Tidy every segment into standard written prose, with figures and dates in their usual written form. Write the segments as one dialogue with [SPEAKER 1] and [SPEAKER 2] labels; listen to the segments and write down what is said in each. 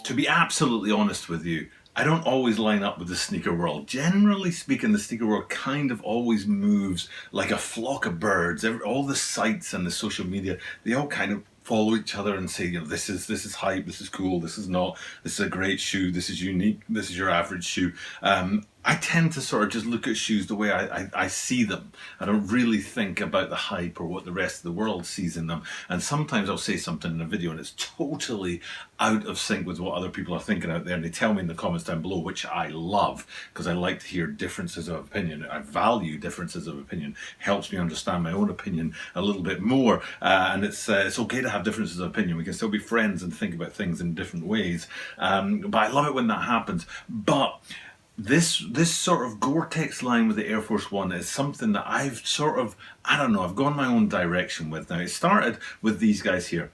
[SPEAKER 1] To be absolutely honest with you, I don't always line up with the sneaker world. Generally speaking, the sneaker world kind of always moves like a flock of birds. All the sites and the social media, they all kind of follow each other and say, you know, this is hype, this is cool, this is not, this is a great shoe, this is unique, this is your average shoe. I tend to sort of just look at shoes the way I see them. I don't really think about the hype or what the rest of the world sees in them. And sometimes I'll say something in a video and it's totally out of sync with what other people are thinking out there, and they tell me in the comments down below, which I love because I like to hear differences of opinion. I value differences of opinion. Helps me understand my own opinion a little bit more, and it's okay to have differences of opinion. We can still be friends and think about things in different ways, but I love it when that happens. But this sort of Gore-Tex line with the Air Force One is something that I've sort of, I don't know, I've gone my own direction with now. It started with these guys here.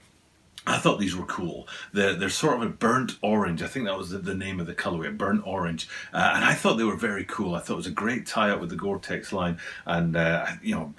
[SPEAKER 1] I thought these were cool. They're sort of a burnt orange. I think that was the name of the colorway, burnt orange. And I thought they were very cool. I thought it was a great tie-up with the Gore-Tex line. And, you know,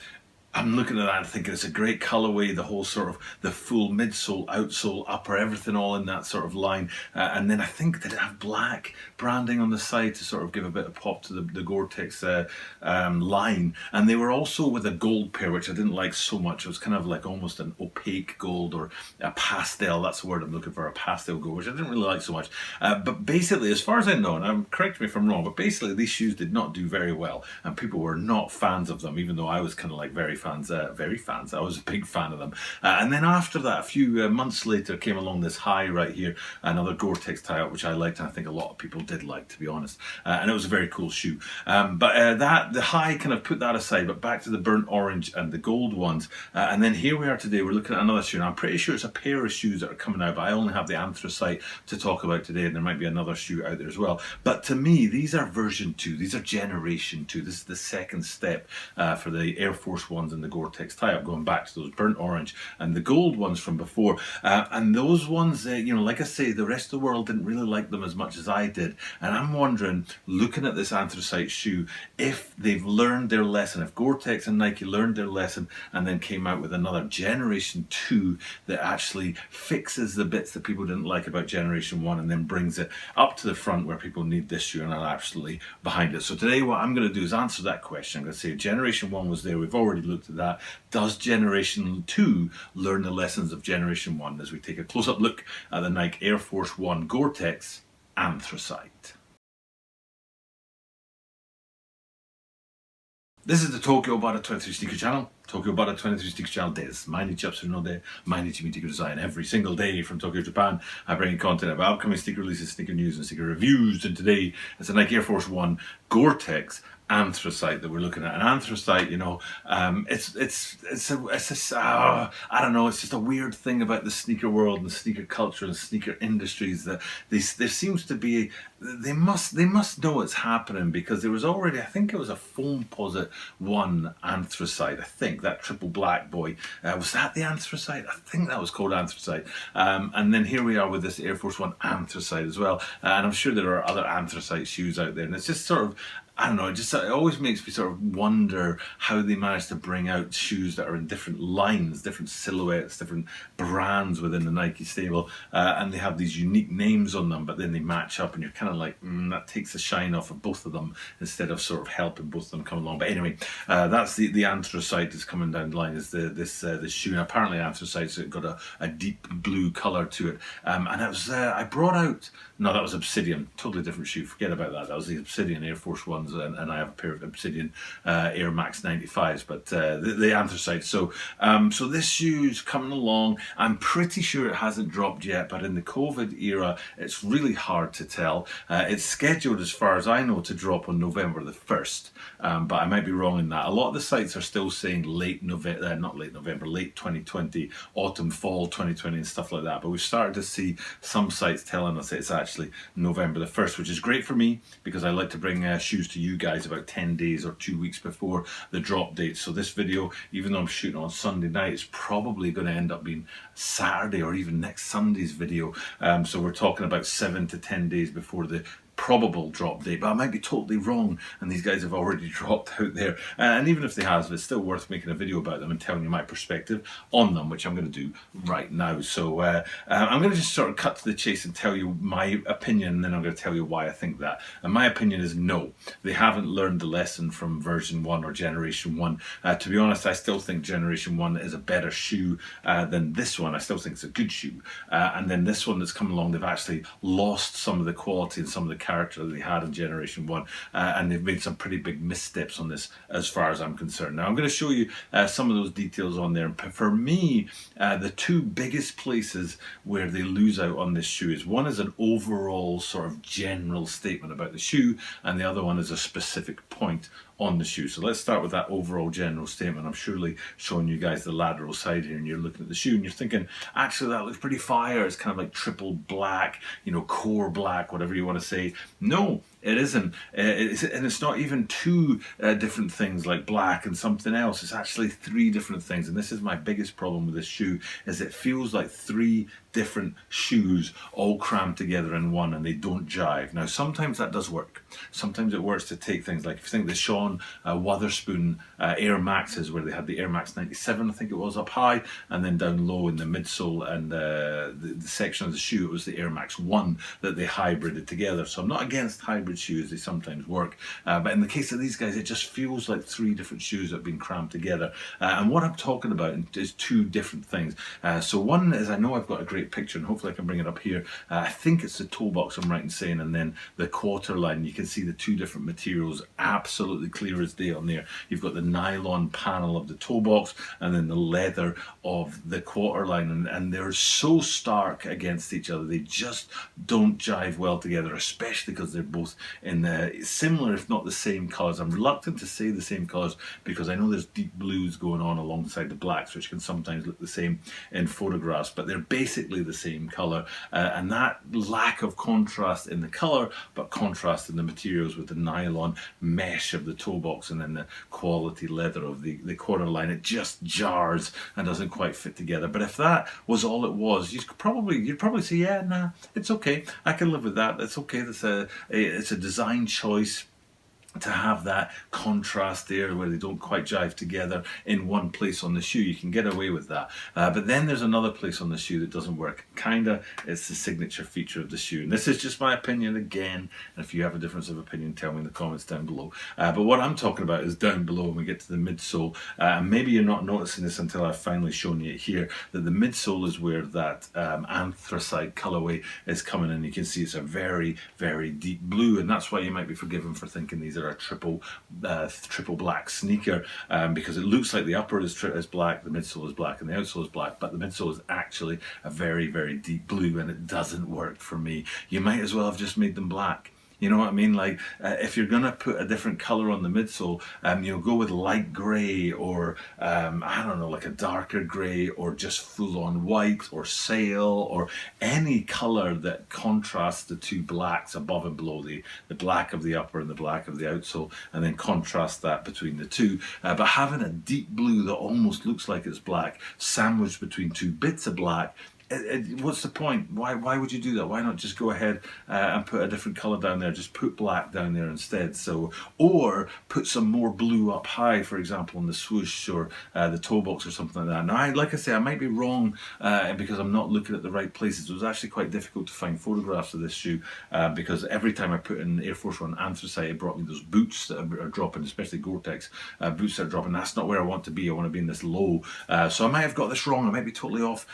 [SPEAKER 1] I'm looking at that and thinking it's a great colorway, the whole sort of the full midsole, outsole, upper, everything all in that sort of line. And then I think did it have black branding on the side to sort of give a bit of pop to the Gore-Tex line. And they were also with a gold pair, which I didn't like so much. It was kind of like almost an opaque gold or a pastel. That's the word I'm looking for, a pastel gold, which I didn't really like so much. But basically, as far as I know, and correct me if I'm wrong, but basically these shoes did not do very well. And people were not fans of them, even though I was kind of like very fans. I was a big fan of them. And then after that, a few months later, came along this high right here, another Gore-Tex tie-up, which I liked, and I think a lot of people did like, to be honest. And it was a very cool shoe. But the high kind of put that aside, but back to the burnt orange and the gold ones. And then here we are today, we're looking at another shoe. And I'm pretty sure it's a pair of shoes that are coming out, but I only have the anthracite to talk about today, and there might be another shoe out there as well. But to me, these are version 2, these are generation 2. This is the second step for the Air Force Ones and the Gore-Tex tie-up, going back to those burnt orange and the gold ones from before. And those ones, you know, like I say, the rest of the world didn't really like them as much as I did. And I'm wondering, looking at this anthracite shoe, if they've learned their lesson, if Gore-Tex and Nike learned their lesson and then came out with another generation 2 that actually fixes the bits that people didn't like about generation 1 and then brings it up to the front where people need this shoe, and I'm absolutely behind it. So today what I'm going to do is answer that question. I'm going to say generation 1 was there, we've already looked at that. Does generation 2 learn the lessons of generation 1, as we take a close-up look at the Nike Air Force One Gore-Tex Anthracite. This is the Tokyo Bada 23 Sneaker Channel. Tokyo Bada 23 Sneaker Channelです。毎日アップするので、毎日見てください. And every single day from Tokyo, Japan, I bring you content about upcoming sneaker releases, sneaker news, and sneaker reviews. And today, it's a Nike Air Force One Gore-Tex Anthracite that we're looking at. And anthracite, you know, I don't know, it's just a weird thing about the sneaker world and sneaker culture and sneaker industries that there seems to be, they must know what's happening, because there was already, I think it was a Foamposite One Anthracite, I think, that triple black boy. Was that the Anthracite? I think that was called Anthracite. And then here we are with this Air Force One Anthracite as well. And I'm sure there are other anthracite shoes out there, and it's just sort of, I don't know, it always makes me sort of wonder how they manage to bring out shoes that are in different lines, different silhouettes, different brands within the Nike stable, and they have these unique names on them, but then they match up and you're kind of like, that takes the shine off of both of them instead of sort of helping both of them come along. But anyway, that's the anthracite that's coming down the line, is this shoe. And apparently anthracite's got a deep blue colour to it. And it was, I brought out, no, that was Obsidian, totally different shoe, forget about that. That was the Obsidian Air Force One. And I have a pair of Obsidian Air Max 95s, but the anthracite. So this shoe's coming along. I'm pretty sure it hasn't dropped yet, but in the COVID era, it's really hard to tell. It's scheduled, as far as I know, to drop on November the 1st, but I might be wrong in that. A lot of the sites are still saying late 2020, autumn, fall 2020 and stuff like that, but we've started to see some sites telling us it's actually November the 1st, which is great for me, because I like to bring shoes to you guys about 10 days or 2 weeks before the drop date. So this video, even though I'm shooting on Sunday night, it's probably going to end up being Saturday or even next Sunday's video. So we're talking about 7 to 10 days before the probable drop date, but I might be totally wrong and these guys have already dropped out there. And even if they have, it's still worth making a video about them and telling you my perspective on them, which I'm going to do right now. So I'm going to just sort of cut to the chase and tell you my opinion, and then I'm going to tell you why I think that. And my opinion is no, they haven't learned the lesson from version 1 or generation 1. To be honest, I still think generation 1 is a better shoe than this one. I still think it's a good shoe. And then this one that's come along, they've actually lost some of the quality and some of the character that they had in generation 1, and they've made some pretty big missteps on this as far as I'm concerned. Now I'm going to show you some of those details on there. For me, the two biggest places where they lose out on this shoe is, one is an overall sort of general statement about the shoe, and the other one is a specific point on the shoe. So let's start with that overall general statement. I'm surely showing you guys the lateral side here, and you're looking at the shoe and you're thinking, actually that looks pretty fire. It's kind of like triple black, you know, core black, whatever you want to say. No, it isn't. And it's not even two different things like black and something else. It's actually three different things. And this is my biggest problem with this shoe, is it feels like three different shoes all crammed together in one, and they don't jive. Now sometimes that does work. Sometimes it works to take things like, if you think the Sean Wotherspoon Air Maxes, where they had the Air Max 97, I think it was, up high, and then down low in the midsole and the section of the shoe, it was the Air Max 1 that they hybrided together. So I'm not against hybrid shoes, they sometimes work. But in the case of these guys, it just feels like three different shoes that have been crammed together. And what I'm talking about is two different things. So one is, I know I've got a great picture, and hopefully I can bring it up here. I think it's the toe box, I'm right in saying, and then the quarter line. You can see the two different materials absolutely clear as day on there. You've got the nylon panel of the toe box and then the leather of the quarter line, and they're so stark against each other. They just don't jive well together, especially because they're both in the similar, if not the same colors. I'm reluctant to say the same colors because I know there's deep blues going on alongside the blacks, which can sometimes look the same in photographs, but they're basically the same color, and that lack of contrast in the color but contrast in the materials with the nylon mesh of the toe box and then the quality leather of the quarter line, it just jars and doesn't quite fit together. But if that was all it was, you'd probably say, yeah, nah, it's okay, I can live with that, it's okay, it's a design choice to have that contrast there where they don't quite jive together in one place on the shoe. You can get away with that. But then there's another place on the shoe that doesn't work. Kinda, it's the signature feature of the shoe. And this is just my opinion again. And if you have a difference of opinion, tell me in the comments down below. But what I'm talking about is down below when we get to the midsole. Maybe you're not noticing this until I've finally shown you it here, that the midsole is where that anthracite colorway is coming in. You can see it's a very, very deep blue, and that's why you might be forgiven for thinking these are a triple black sneaker, because it looks like the upper is black, the midsole is black, and the outsole is black, but the midsole is actually a very, very deep blue, and it doesn't work for me. You might as well have just made them black. You know what I mean? Like, if you're gonna put a different color on the midsole, go with light gray, or I don't know, like a darker gray, or just full-on white, or sail, or any color that contrasts the two blacks above and below, the black of the upper and the black of the outsole, and then contrast that between the two. But having a deep blue that almost looks like it's black, sandwiched between two bits of black, what's the point? Why would you do that? Why not just go ahead and put a different color down there? Just put black down there instead. So, or put some more blue up high, for example, on the swoosh or the toe box or something like that. Now, like I say, I might be wrong because I'm not looking at the right places. It was actually quite difficult to find photographs of this shoe because every time I put in Air Force One Anthracite, it brought me those boots that are dropping, especially GORE TEX boots that are dropping. That's not where I want to be. I want to be in this low. So I might have got this wrong. I might be totally off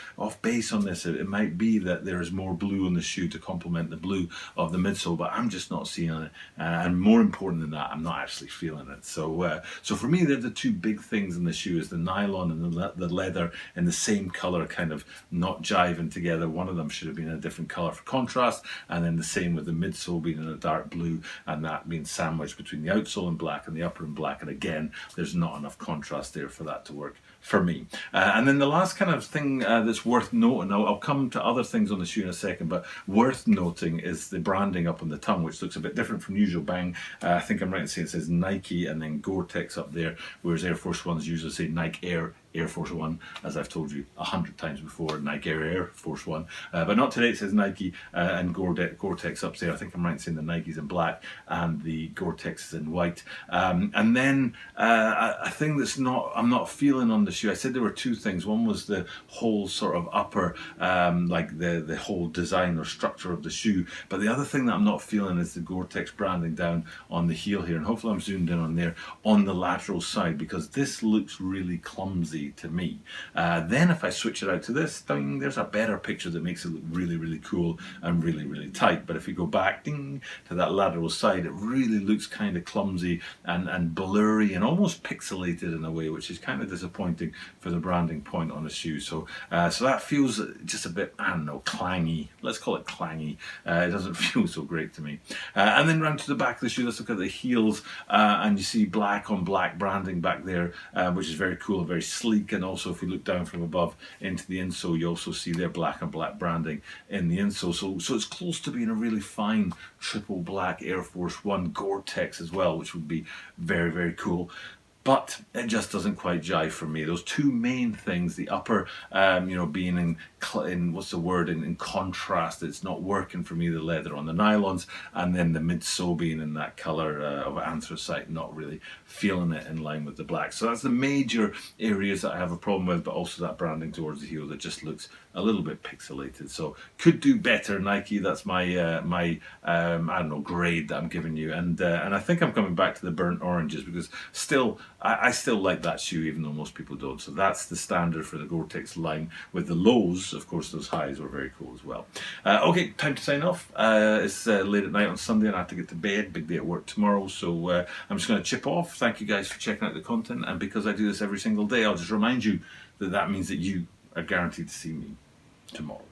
[SPEAKER 1] base on this. It might be that there is more blue on the shoe to complement the blue of the midsole, but I'm just not seeing it. And more important than that, I'm not actually feeling it. So for me, they're the two big things in the shoe, is the nylon and the leather in the same color, kind of not jiving together. One of them should have been a different color for contrast, and then the same with the midsole being in a dark blue, and that being sandwiched between the outsole in black and the upper in black. And again, there's not enough contrast there for that to work for me. And then the last kind of thing that's worth noting, I'll come to other things on the shoe in a second, but worth noting is the branding up on the tongue, which looks a bit different from usual. Bang, I think I'm right in saying it says Nike and then GORE TEX up there, whereas Air Force Ones usually say Nike Air Air Force One, as I've told you 100 times before, Nike Air Force One, but not today. It says Nike and Gore-Tex up there. I think I'm right in saying the Nike's in black and the Gore-Tex is in white. And then a thing that's I'm not feeling on the shoe. I said there were two things. One was the whole sort of upper, like the whole design or structure of the shoe. But the other thing that I'm not feeling is the Gore-Tex branding down on the heel here. And hopefully I'm zoomed in on there on the lateral side, because this looks really clumsy to me. Then if I switch it out to this, ding, there's a better picture that makes it look really, really cool and really, really tight. But if we go back, ding, to that lateral side, it really looks kind of clumsy and blurry and almost pixelated in a way, which is kind of disappointing for the branding point on a shoe. So so that feels just a bit, I don't know, clangy. Let's call it clangy. It doesn't feel so great to me. And then round to the back of the shoe, let's look at the heels, and you see black on black branding back there, which is very cool, very sleek. And also if we look down from above into the insole, you also see their black and black branding in the insole. So it's close to being a really fine triple black Air Force One Gore-Tex as well, which would be very, very cool. But it just doesn't quite jive for me. Those two main things, the upper, being in what's the word, in contrast, it's not working for me, the leather on the nylons, and then the midsole being in that color of anthracite, not really feeling it in line with the black. So that's the major areas that I have a problem with, but also that branding towards the heel that just looks a little bit pixelated. So could do better, Nike. That's my I don't know, grade that I'm giving you, and I think I'm coming back to the burnt oranges, because still I still like that shoe, even though most people don't. So that's the standard for the Gore-Tex line. With the lows, of course, those highs were very cool as well. Okay, time to sign off. It's late at night on Sunday and I have to get to bed. Big day at work tomorrow, so I'm just going to chip off. Thank you guys for checking out the content, and because I do this every single day, I'll just remind you that that means that you are guaranteed to see me tomorrow.